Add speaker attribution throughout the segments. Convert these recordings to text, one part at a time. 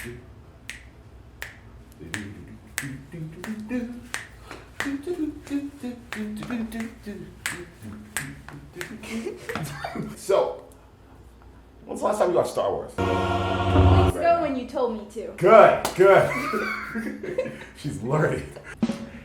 Speaker 1: So, when's the last time you watched Star Wars?
Speaker 2: Weeks ago when you told me to.
Speaker 1: Good. She's learning.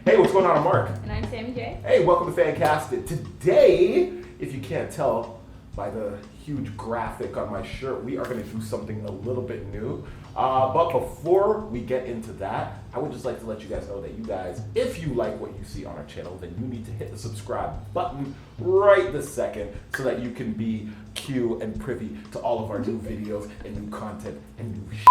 Speaker 1: Hey, what's going on? I'm Marc.
Speaker 2: And I'm Samy J.
Speaker 1: Hey, welcome to Fancast It. Today, if you can't tell by the huge graphic on my shirt, we are going to do something a little bit new. But before we get into that, I would just like to let you guys know that you guys, if you like what you see on our channel, then you need to hit the subscribe button right this second so that you can be queue and privy to all of our new videos and new content and new shit.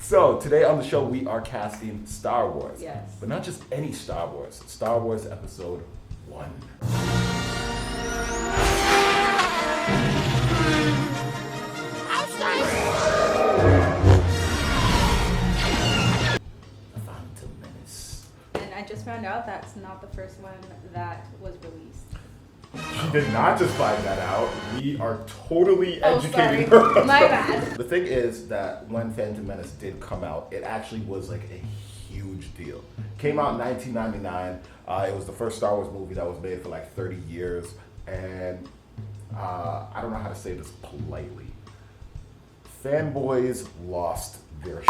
Speaker 1: So today on the show, we are casting Star Wars.
Speaker 2: Yes.
Speaker 1: But not just any Star Wars. Star Wars Episode 1.
Speaker 2: I just found out that's not the first one that was released.
Speaker 1: She did not just find that out. We are totally educating her.
Speaker 2: My bad.
Speaker 1: The thing is that when Phantom Menace did come out, it actually was like a huge deal. Came out in 1999. It was the first Star Wars movie that was made for like 30 years. And I don't know how to say this politely. Fanboys lost their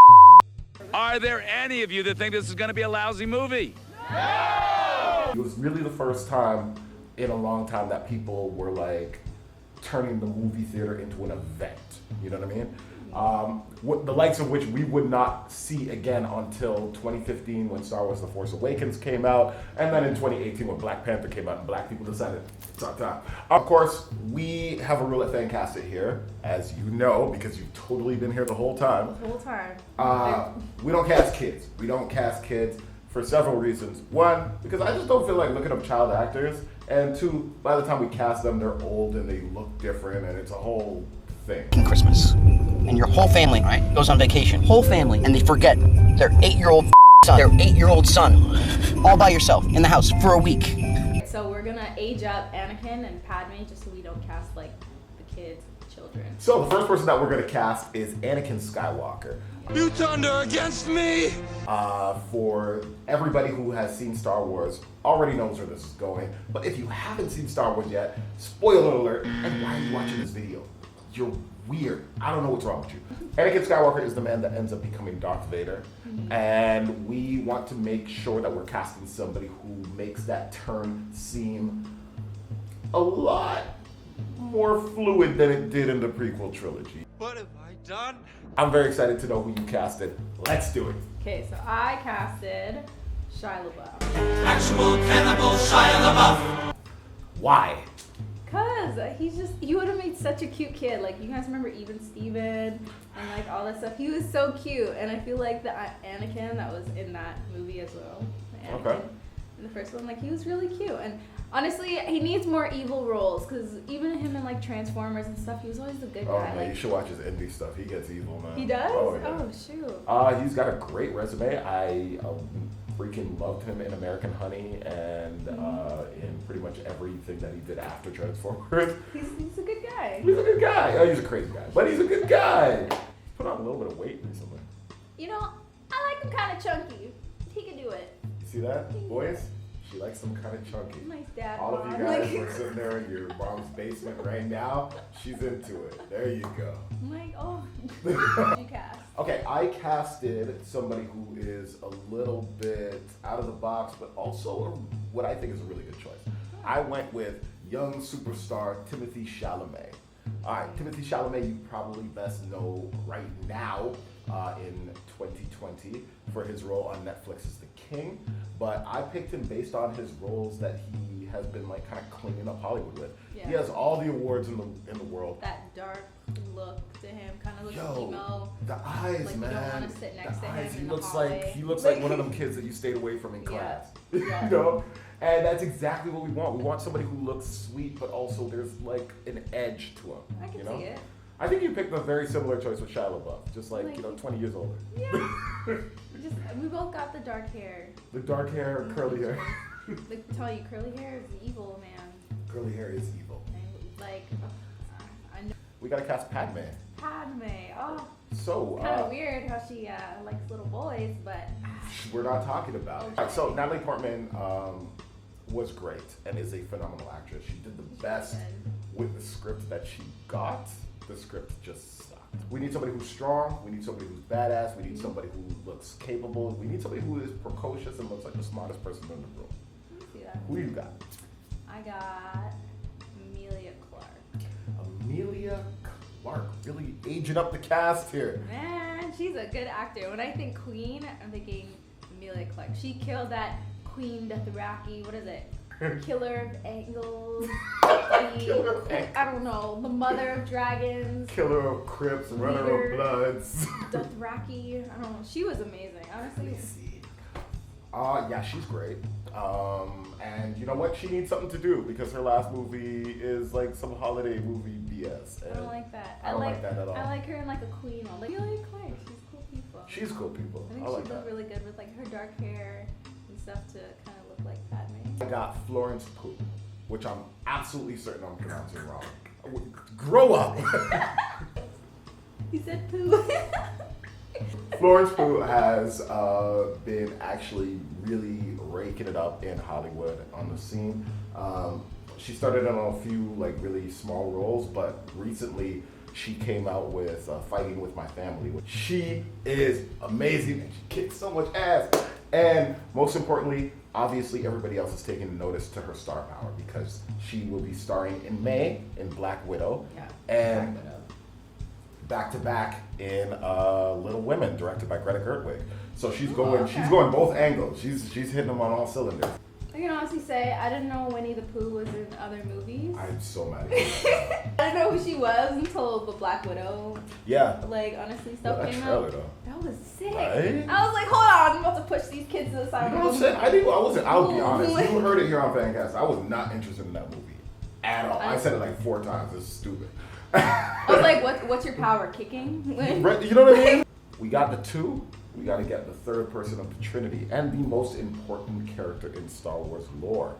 Speaker 3: Are there any of you that think this is going to be a lousy movie?
Speaker 1: No! It was really the first time in a long time that people were like turning the movie theater into an event. You know what I mean? The likes of which we would not see again until 2015 when Star Wars The Force Awakens came out, and then in 2018 when Black Panther came out and black people decided it's our time. Of course, we have a rule at FanCastit here, as you know, because you've totally been here the whole time.
Speaker 2: The whole time.
Speaker 1: We don't cast kids. We don't cast kids for several reasons. One, because I just don't feel like looking up child actors, and two, by the time we cast them, they're old and they look different, and it's a whole thing.
Speaker 4: Christmas, and your whole family, right, goes on vacation. Whole family, and they forget their 8-year-old son, all by yourself in the house for a week.
Speaker 2: So we're gonna age up Anakin and Padme just so we don't cast like the kids, children.
Speaker 1: So the first person that we're gonna cast is Anakin Skywalker.
Speaker 3: You turned her against me!
Speaker 1: For everybody who has seen Star Wars already knows where this is going. But if you haven't seen Star Wars yet, spoiler alert, and why are you watching this video? You're weird. I don't know what's wrong with you. Anakin Skywalker is the man that ends up becoming Darth Vader. And we want to make sure that we're casting somebody who makes that turn seem a lot more fluid than it did in the prequel trilogy.
Speaker 3: What have I done?
Speaker 1: I'm very excited to know who you casted. Let's do it.
Speaker 2: Okay, so I casted Shia LaBeouf.
Speaker 3: Actual cannibal Shia LaBeouf.
Speaker 1: Why?
Speaker 2: Cause he would have made such a cute kid. Like, you guys remember Even Steven and like all that stuff. He was so cute, and I feel like the Anakin that was in that movie as well.
Speaker 1: Okay.
Speaker 2: In the first one, like he was really cute, and honestly, he needs more evil roles. Cause even him in like Transformers and stuff, he was always the good guy.
Speaker 1: Oh man,
Speaker 2: like,
Speaker 1: you should watch his indie stuff. He gets evil, man.
Speaker 2: He does?
Speaker 1: Oh, yeah.
Speaker 2: Oh shoot.
Speaker 1: He's got a great resume. I freaking loved him in American Honey and in pretty much everything that he did after Transformers.
Speaker 2: He's a good guy.
Speaker 1: He's a good guy. Oh, he's a crazy guy, but he's a good guy. He's put on a little bit of weight recently.
Speaker 2: You know, I like him kind of chunky. He can do it.
Speaker 1: You see that, boys? She likes them kind of chunky.
Speaker 2: Nice dad.
Speaker 1: All of you
Speaker 2: bod.
Speaker 1: guys who are sitting there in your mom's basement right now, she's into it. There you go.
Speaker 2: I'm like, oh. You cast.
Speaker 1: Okay, I casted somebody who is a little bit out of the box, but also what I think is a really good choice. I went with young superstar Timothée Chalamet. All right, Timothée Chalamet, you probably best know right now in 2020 for his role on Netflix as the King, but I picked him based on his roles that he has been like kind of cleaning up Hollywood with.
Speaker 2: Yeah.
Speaker 1: He has all the awards in the world.
Speaker 2: That dark look to him, kind of looks emo.
Speaker 1: The eyes,
Speaker 2: like
Speaker 1: man.
Speaker 2: You don't want to sit next to him in the
Speaker 1: looks
Speaker 2: hallway.
Speaker 1: like he looks like one of them kids that you stayed away from in class.
Speaker 2: Yeah.
Speaker 1: You know? And that's exactly what we want. We want somebody who looks sweet, but also there's like an edge to him.
Speaker 2: I can
Speaker 1: you know?
Speaker 2: see it.
Speaker 1: I think you picked a very similar choice with Shia LaBeouf, just like 20 years older.
Speaker 2: Yeah. We both got the dark hair.
Speaker 1: The dark hair, curly hair.
Speaker 2: Like, tell you, curly hair is evil, man.
Speaker 1: Curly hair is evil.
Speaker 2: And, like, I know.
Speaker 1: we gotta cast Padme.
Speaker 2: Padme. Oh,
Speaker 1: So,
Speaker 2: kind of weird how she likes little boys, but
Speaker 1: we're not talking about it.
Speaker 2: Okay.
Speaker 1: Alright, so Natalie Portman was great and is a phenomenal actress. She did the best with the script that she got. The script just sucked. We need somebody who's strong. We need somebody who's badass. We need somebody who looks capable. We need somebody who is precocious and looks like the smartest person in the room.
Speaker 2: let me see that.
Speaker 1: Who do you got?
Speaker 2: I got Emilia Clarke.
Speaker 1: Amelia Clark, really aging up the cast here.
Speaker 2: Man, she's a good actor. When I think Queen, I'm thinking Emilia Clarke. She killed that Queen Dothraki. What is it? Killer of Angles.
Speaker 1: Killer of Angles.
Speaker 2: I don't know. The Mother of Dragons.
Speaker 1: Killer of Crips, Runner
Speaker 2: Leader.
Speaker 1: of Bloods.
Speaker 2: Dothraki. I don't know. She was amazing,
Speaker 1: Let
Speaker 2: honestly.
Speaker 1: me see. Yeah, she's great. And you know what? She needs something to do because her last movie is like some holiday movie BS.
Speaker 2: I don't like that.
Speaker 1: I don't like that at all.
Speaker 2: I like her in like a queen role. Like Emilia Clarke. She's cool people.
Speaker 1: She's cool people.
Speaker 2: I think
Speaker 1: I like
Speaker 2: she looked
Speaker 1: that.
Speaker 2: really good with like her dark hair and stuff to kind of look like Padme.
Speaker 1: I got Florence Pugh, which I'm absolutely certain I'm pronouncing wrong. Grow up!
Speaker 2: He said poo.
Speaker 1: Florence Pugh has been actually really raking it up in Hollywood on the scene. She started in a few like really small roles, but recently she came out with Fighting With My Family. She is amazing and she kicks so much ass. And most importantly, obviously everybody else is taking notice to her star power because she will be starring in May in Black Widow.
Speaker 2: Yeah.
Speaker 1: And back to back in Little Women, directed by Greta Gerwig. So she's going,
Speaker 2: okay.
Speaker 1: she's going both angles. She's hitting them on all cylinders.
Speaker 2: I can honestly say I didn't know Winnie the Pooh was in other movies.
Speaker 1: I'm so mad at you.
Speaker 2: I didn't know who she was until the Black Widow.
Speaker 1: Yeah.
Speaker 2: Like honestly, stuff
Speaker 1: that
Speaker 2: came
Speaker 1: trailer
Speaker 2: out.
Speaker 1: though.
Speaker 2: That was sick.
Speaker 1: Right?
Speaker 2: I was like, hold on, I'm about to push these kids to the side.
Speaker 1: You know what I'm saying? I'll be honest. You heard it here on Fancast. I was not interested in that movie at all. I said it like 4 times. It's stupid.
Speaker 2: I was like, what's your power? Kicking?
Speaker 1: Right, you know what I mean? We got the 2. We got to get the 3rd person of the Trinity and the most important character in Star Wars lore.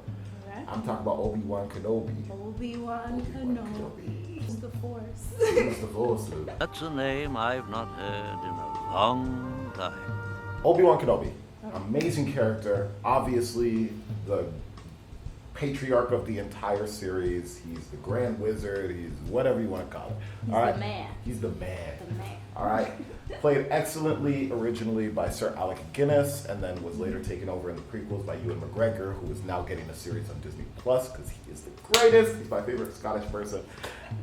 Speaker 2: Okay.
Speaker 1: I'm talking about Obi-Wan Kenobi.
Speaker 2: Obi-Wan Kenobi. It's the Force.
Speaker 1: He's the Force.
Speaker 5: That's a name I've not heard in a long time.
Speaker 1: Obi-Wan Kenobi. Amazing character. Obviously, the patriarch of the entire series. He's the Grand Wizard. He's whatever you want to call it.
Speaker 2: He's
Speaker 1: All right?
Speaker 2: the man.
Speaker 1: He's the man.
Speaker 2: The man.
Speaker 1: All right. Played excellently originally by Sir Alec Guinness, and then was later taken over in the prequels by Ewan McGregor, who is now getting a series on Disney Plus because he is the greatest. He's my favorite Scottish person,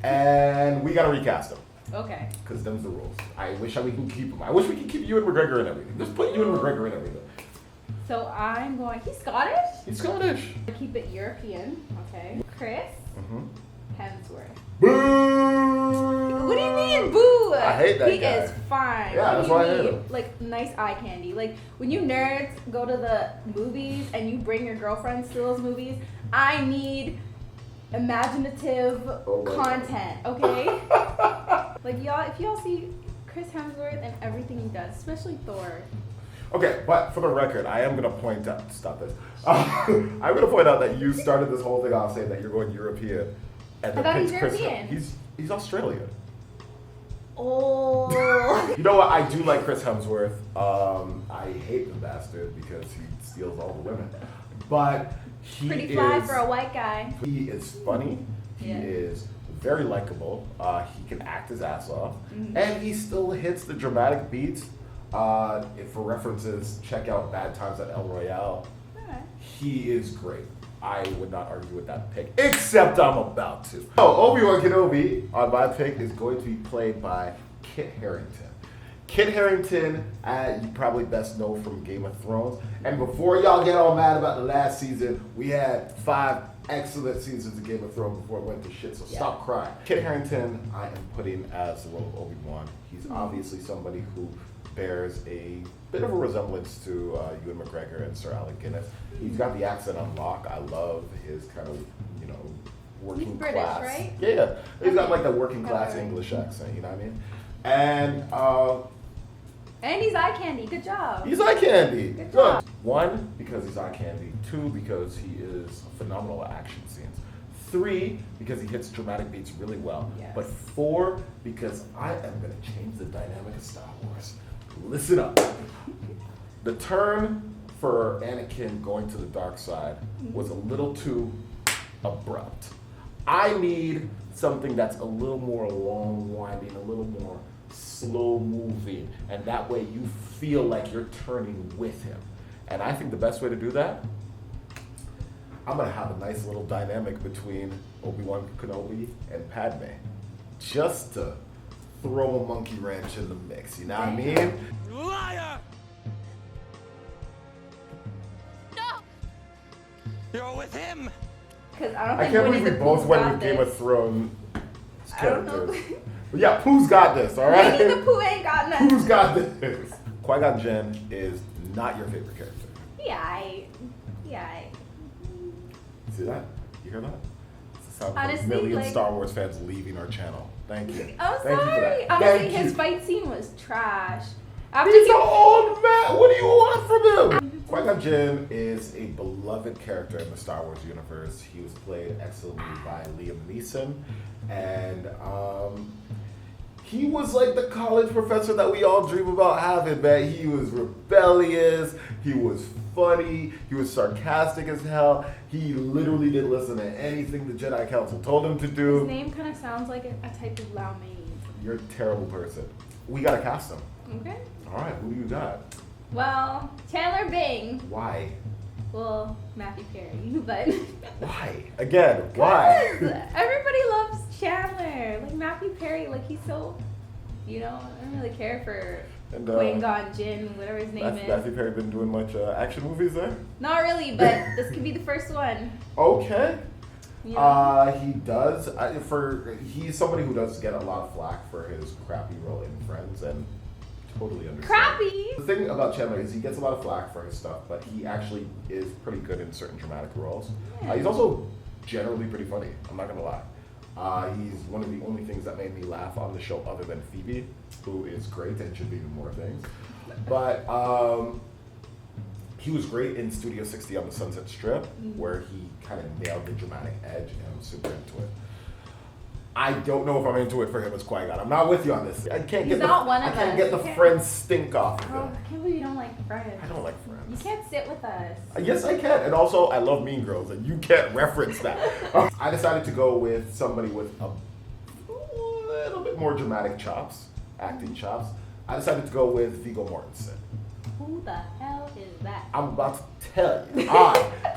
Speaker 1: and we gotta recast him
Speaker 2: Okay.
Speaker 1: because them's the rules. I wish we can keep him. I wish we could keep Ewan McGregor in everything. Just put Ewan McGregor in everything.
Speaker 2: So I'm going. He's Scottish.
Speaker 1: He's Scottish.
Speaker 2: Keep it European. Okay. Chris
Speaker 1: Mm-hmm.
Speaker 2: Hemsworth.
Speaker 1: Boo!
Speaker 2: What do you mean, boo?
Speaker 1: I hate that
Speaker 2: he
Speaker 1: guy.
Speaker 2: is fine.
Speaker 1: Yeah,
Speaker 2: What
Speaker 1: that's
Speaker 2: do you
Speaker 1: why I hate
Speaker 2: mean?
Speaker 1: him.
Speaker 2: Like nice eye candy. Like when you nerds go to the movies and you bring your girlfriends to those movies, I need imaginative
Speaker 1: Oh my
Speaker 2: content. Okay. Like y'all, if y'all see Chris Hemsworth and everything he does, especially Thor.
Speaker 1: Okay, but for the record, I am going to point out, stop this. I'm going to point out that you started this whole thing off saying that you're going European. And
Speaker 2: I thought
Speaker 1: picked
Speaker 2: he's
Speaker 1: Chris
Speaker 2: European.
Speaker 1: He's Australian.
Speaker 2: Oh.
Speaker 1: You know what? I do like Chris Hemsworth. I hate the bastard because he steals all the women. But he
Speaker 2: Pretty fly
Speaker 1: is,
Speaker 2: for a white guy.
Speaker 1: he is funny. He
Speaker 2: Yeah.
Speaker 1: is very likable. He can act his ass off.
Speaker 2: Mm-hmm.
Speaker 1: And he still hits the dramatic beats. For references, check out Bad Times at El Royale.
Speaker 2: Alright.
Speaker 1: He is great. I would not argue with that pick, except I'm about to. So Obi-Wan Kenobi on my pick is going to be played by Kit Harington. Kit Harington, you probably best know from Game of Thrones. And before y'all get all mad about the last season, we had 5 excellent seasons of Game of Thrones before it went to shit, so stop crying. Kit Harington, I am putting as the role of Obi-Wan. He's obviously somebody who bears a bit of a resemblance to Ewan McGregor and Sir Alec Guinness. He's got the accent on lock. I love his kind of, working
Speaker 2: He's British,
Speaker 1: class.
Speaker 2: right?
Speaker 1: Yeah. He's got like the working
Speaker 2: Okay.
Speaker 1: class English accent, you know what I mean? And
Speaker 2: And he's eye candy. Good job.
Speaker 1: he's eye candy.
Speaker 2: Good job.
Speaker 1: 1, because he's eye candy. 2, because he is phenomenal at action scenes. 3, because he hits dramatic beats really well.
Speaker 2: Yes.
Speaker 1: But 4, because I am going to change the dynamic of Star Wars. Listen up. The turn for Anakin going to the dark side was a little too abrupt. I need something that's a little more long-winding, a little more slow-moving, and that way you feel like you're turning with him. And I think the best way to do that, I'm gonna have a nice little dynamic between Obi-Wan Kenobi and Padme, just to throw a monkey wrench in the mix, you know what I mean?
Speaker 3: Liar!
Speaker 6: No!
Speaker 3: You're with him!
Speaker 2: Because I don't
Speaker 1: I
Speaker 2: think
Speaker 1: can't
Speaker 2: Winnie
Speaker 1: believe we
Speaker 2: the
Speaker 1: both
Speaker 2: Pooh
Speaker 1: went
Speaker 2: got
Speaker 1: with Game of
Speaker 2: this.
Speaker 1: Thrones
Speaker 2: I don't know.
Speaker 1: characters. But yeah, Pooh's got this, all right?
Speaker 2: Winnie the Pooh ain't got nothing.
Speaker 1: Pooh's got this. Qui-Gon Jinn is not your favorite character.
Speaker 2: Yeah.
Speaker 1: See that? You hear that? It's the sound of
Speaker 2: Honestly,
Speaker 1: a million
Speaker 2: like-
Speaker 1: Star Wars fans leaving our channel. Thank you.
Speaker 2: I'm
Speaker 1: Thank you for
Speaker 2: sorry.
Speaker 1: that.
Speaker 2: Honestly,
Speaker 1: Thank
Speaker 2: his
Speaker 1: you.
Speaker 2: fight scene was trash. After
Speaker 1: He's
Speaker 2: he-
Speaker 1: an old man. What do you want from him? Qui-Gon Jinn is a beloved character in the Star Wars universe. He was played excellently by Liam Neeson, and he was like the college professor that we all dream about having, man. He was rebellious, he was funny, he was sarcastic as hell. He literally didn't listen to anything the Jedi Council told him to do.
Speaker 2: His name kind of sounds like a type of Lao Mein.
Speaker 1: You're a terrible person. We gotta cast him.
Speaker 2: Okay.
Speaker 1: All right, who do you got?
Speaker 2: Well, Chandler Bing.
Speaker 1: Why?
Speaker 2: Well, Matthew Perry, but
Speaker 1: Why? Again, why?
Speaker 2: everybody loves Chandler. Like Matthew Perry, like he's so, I don't really care for
Speaker 1: And,
Speaker 2: Qui-Gon Jinn, whatever his name is.
Speaker 1: Matthew Perry been doing much action movies there?
Speaker 2: Not really, but this could be the first one.
Speaker 1: Okay.
Speaker 2: You know?
Speaker 1: He does. He's somebody who does get a lot of flack for his crappy role in Friends, and totally understand.
Speaker 2: Crappy.
Speaker 1: The thing about Chandler is he gets a lot of flack for his stuff, but he actually is pretty good in certain dramatic roles.
Speaker 2: Yeah.
Speaker 1: He's also generally pretty funny. I'm not gonna lie. He's one of the only things that made me laugh on the show, other than Phoebe, who is great and should be in more things. But he was great in Studio 60 on the Sunset Strip, where he kind of nailed the dramatic edge, and I'm super into it. I don't know if I'm into it for him as Qui-Gon. I'm not with you on this. I can't
Speaker 2: He's
Speaker 1: get
Speaker 2: not one of
Speaker 1: I can't
Speaker 2: us.
Speaker 1: get the
Speaker 2: You can't-
Speaker 1: Friends stink off of
Speaker 2: Oh,
Speaker 1: him.
Speaker 2: I can't believe you don't like Friends.
Speaker 1: I don't like
Speaker 2: You
Speaker 1: Friends.
Speaker 2: can't sit with us.
Speaker 1: Yes, I can. And also, I love Mean Girls, and you can't reference that. I decided to go with somebody with a little bit more dramatic chops, acting chops. I decided to go with Viggo Mortensen.
Speaker 2: Who the hell is that?
Speaker 1: I'm about to tell you.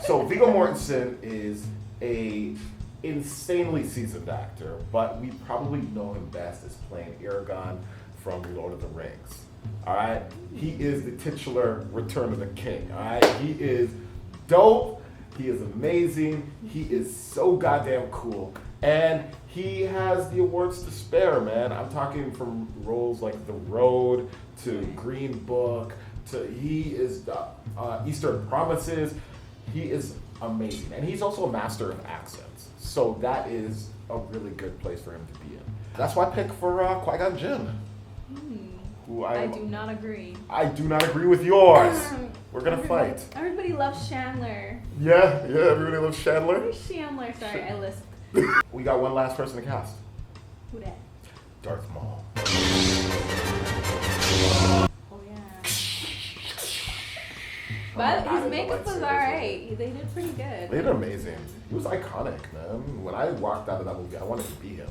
Speaker 1: So Viggo Mortensen is a insanely seasoned actor, but we probably know him best as playing Aragorn from Lord of the Rings. All right, he is the titular Return of the King. All right, he is dope. He is amazing. He is so goddamn cool, and he has the awards to spare, man. I'm talking from roles like The Road to Green Book to he is Eastern Promises. He is amazing, and he's also a master of accents. So that is a really good place for him to be in. That's why I pick for Qui-Gon Jinn. Who
Speaker 2: I do not agree.
Speaker 1: I do not agree with yours. We're gonna
Speaker 2: Everybody-
Speaker 1: fight.
Speaker 2: Everybody loves Chandler.
Speaker 1: Yeah, everybody loves Chandler.
Speaker 2: Who's Chandler? Sorry, I lisped.
Speaker 1: We got one last person to cast.
Speaker 2: Who that?
Speaker 1: Darth Maul.
Speaker 2: Oh yeah. But his makeup was alright. They did pretty good.
Speaker 1: They did amazing. He was iconic, man. When I walked out of that movie, I wanted to be him.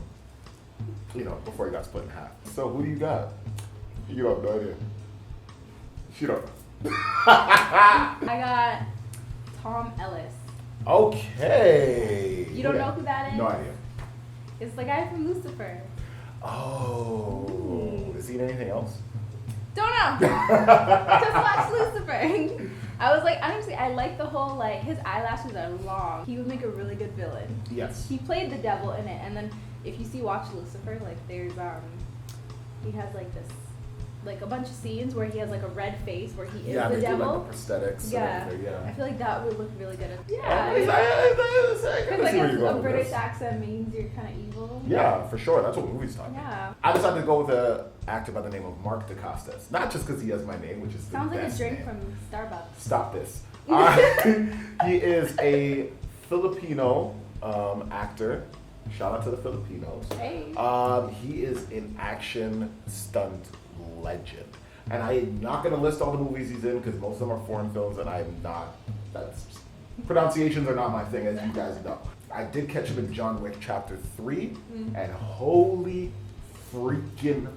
Speaker 1: Before he got split in half. So who do you got? You have no idea. She don't know.
Speaker 2: I got Tom Ellis.
Speaker 1: Okay.
Speaker 2: You don't know who that is?
Speaker 1: No idea.
Speaker 2: It's the guy from Lucifer.
Speaker 1: Oh. Is he in anything else?
Speaker 2: Don't know. Just watch Lucifer. I was like, honestly, I like the whole, his eyelashes are long. He would make a really good villain.
Speaker 1: Yes.
Speaker 2: He played the devil in it, and then if you watch Lucifer, there's, he has, a bunch of scenes where he has, a red face where he is
Speaker 1: Yeah,
Speaker 2: the
Speaker 1: they
Speaker 2: devil.
Speaker 1: do like the prosthetics.
Speaker 2: Yeah.
Speaker 1: And everything,
Speaker 2: I
Speaker 1: yeah.
Speaker 2: feel like that would look really good.
Speaker 1: I
Speaker 2: Because,
Speaker 1: can see where you're going
Speaker 2: a
Speaker 1: with
Speaker 2: British
Speaker 1: this.
Speaker 2: accent means you're kind of evil.
Speaker 1: Yeah, for sure. That's what movies talk.
Speaker 2: Yeah.
Speaker 1: I decided to go with an actor by the name of Marc DeCostas. Not just because he has my name, which is the
Speaker 2: Sounds like a
Speaker 1: best
Speaker 2: drink
Speaker 1: name.
Speaker 2: from Starbucks.
Speaker 1: Stop this. He is a Filipino actor. Shout out to the Filipinos.
Speaker 2: Hey.
Speaker 1: He is an action stunt legend. And I am not going to list all the movies he's in because most of them are foreign films and I am not, pronunciations are not my thing, as you guys know. I did catch him in John Wick Chapter 3, and holy freaking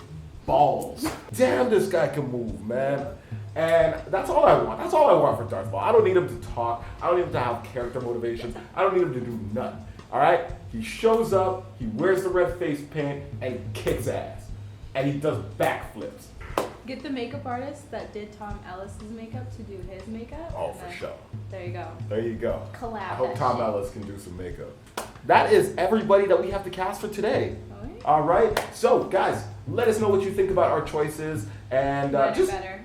Speaker 1: balls. Damn, this guy can move, man. And that's all I want. That's all I want for Darth Maul. I don't need him to talk. I don't need him to have character motivations. I don't need him to do nothing. All right? He shows up, he wears the red face paint, and he kicks ass. And he does backflips.
Speaker 2: Get the makeup artist that did Tom Ellis's makeup to do his makeup.
Speaker 1: Oh,
Speaker 2: and
Speaker 1: for
Speaker 2: then-
Speaker 1: sure.
Speaker 2: There you go.
Speaker 1: There you go.
Speaker 2: Collab
Speaker 1: I hope
Speaker 2: that
Speaker 1: Tom
Speaker 2: shit.
Speaker 1: Ellis can do some makeup. That is everybody that we have to cast for today.
Speaker 2: Oh, yeah.
Speaker 1: All right? So, guys, let us know what you think about our choices. And
Speaker 2: Mine are
Speaker 1: just...
Speaker 2: better.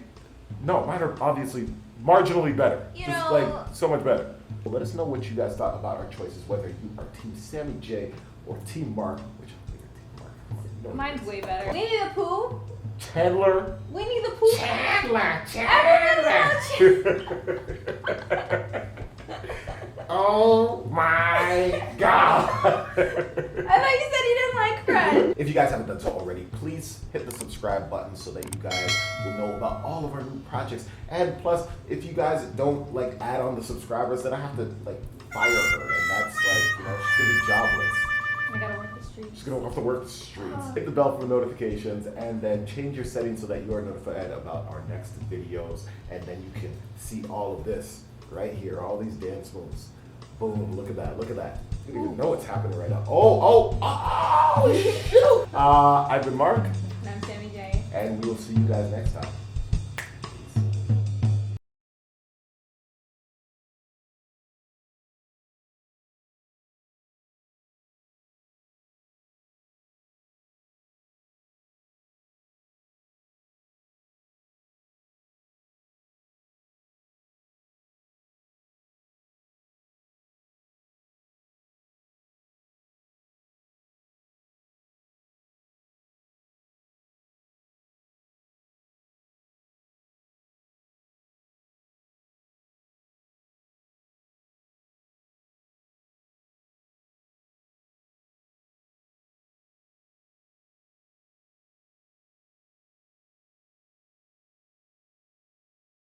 Speaker 1: No, mine are obviously marginally better.
Speaker 2: You
Speaker 1: Just
Speaker 2: know-
Speaker 1: like so much better. Well, let us know what you guys thought about our choices, whether you are Team Sammy J or Team Mark. Which I think Team Mark. Come on, you know
Speaker 2: Mine's
Speaker 1: what it
Speaker 2: way better. Winnie the Pooh.
Speaker 1: is. Chandler.
Speaker 2: Winnie the Pooh.
Speaker 1: Chandler. Oh my God.
Speaker 2: I thought you said you didn't like Fred.
Speaker 1: If you guys haven't done so already, please hit the subscribe button so that you guys will know about all of our new projects. And plus, if you guys don't like add on the subscribers, then I have to like fire her, and that's like, you know, she's gonna be jobless.
Speaker 2: I gotta work the streets.
Speaker 1: She's gonna have to work the streets. Hit the bell for notifications, and then change your settings so that you are notified about our next videos, and then you can see all of this right here, all these dance moves. Boom! Look at that! Look at that! You don't even know what's happening right now. Oh! Shoot! I've been Mark,
Speaker 2: And I'm Sammy J.
Speaker 1: and we will see you guys next time.